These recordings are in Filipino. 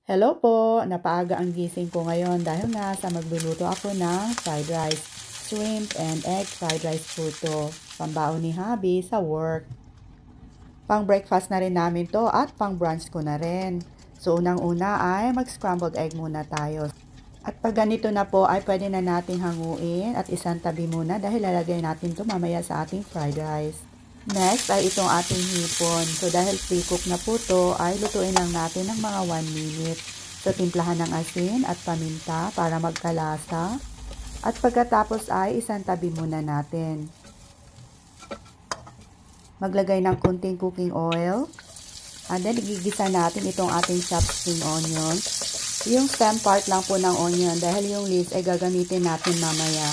Hello po! Napaaga ang gising ko ngayon dahil nga sa magluluto ako ng fried rice. Shrimp and egg fried rice po to. Pambaon ni Habi sa work. Pang breakfast na rin namin to at pang brunch ko na rin. So unang-una ay mag-scrambled egg muna tayo. At pag ganito na po ay pwede na nating hanguin at isang tabi muna dahil lalagay natin to mamaya sa ating fried rice. Next ay itong ating hipon. So dahil pre-cook na po to ay lutuin lang natin ng mga 1 minute. So timplahan ng asin at paminta para magkalasa. At pagkatapos ay isang tabi muna natin. Maglagay ng kunting cooking oil. And then igigisa natin itong ating chopped spring onion. Yung stem part lang po ng onion dahil yung leaves ay gagamitin natin mamaya.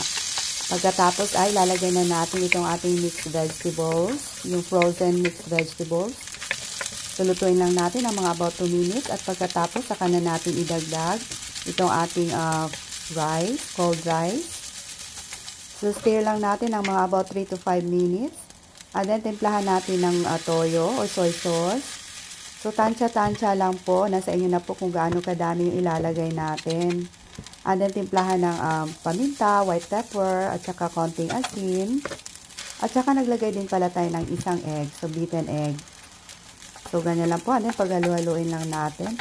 Pagkatapos ay lalagay na natin itong ating mixed vegetables, yung frozen mixed vegetables. Lutuin lang natin ang mga about 2 minutes at pagkatapos saka na natin idagdag itong ating rice, cold rice. So stir lang natin ang mga about 3 to 5 minutes. And then timplahan natin ng toyo or soy sauce. So tansya-tansya lang po, nasa inyo na po kung gaano kadami yung ilalagay natin. And then timplahan ng paminta, white pepper, at saka konting asin. At saka naglagay din pala tayo ng isang egg, so beaten egg. So ganyan lang po, and then paghalu-haluin lang natin.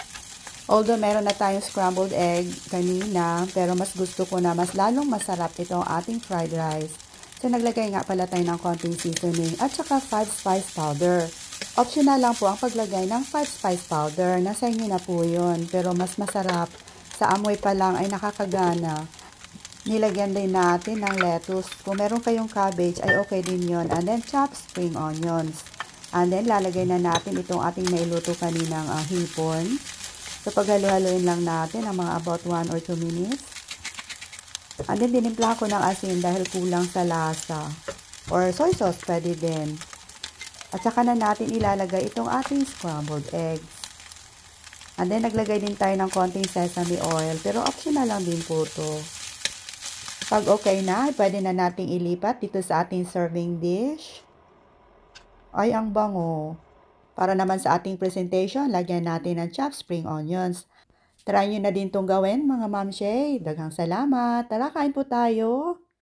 Although meron na tayong scrambled egg kanina, pero mas gusto ko na mas lalong masarap itong ating fried rice. So naglagay nga pala tayo ng konting seasoning at saka 5 spice powder. Optional lang po ang paglagay ng 5 spice powder, nasa inyo na po yun, pero mas masarap. Sa amoy pa lang ay nakakagana. Nilagyan din natin ng lettuce. Kung meron kayong cabbage ay okay din yon. And then chopped spring onions. And then lalagay na natin itong ating nailuto kaninang hipon. So paghalo-haloin lang natin ang mga about 1 or 2 minutes. And then dinimpla ko ng asin dahil kulang sa lasa. Or soy sauce pwede din. At saka na natin ilalagay itong ating scrambled eggs. And then, naglagay din tayo ng konting sesame oil. Pero optional lang din po to. Pag okay na, pwede na nating ilipat dito sa ating serving dish. Ay, ang bango. Para naman sa ating presentation, lagyan natin ng chopped spring onions. Try nyo na din itong gawin, mga mamshay. Daghang salamat. Tara, kain po tayo.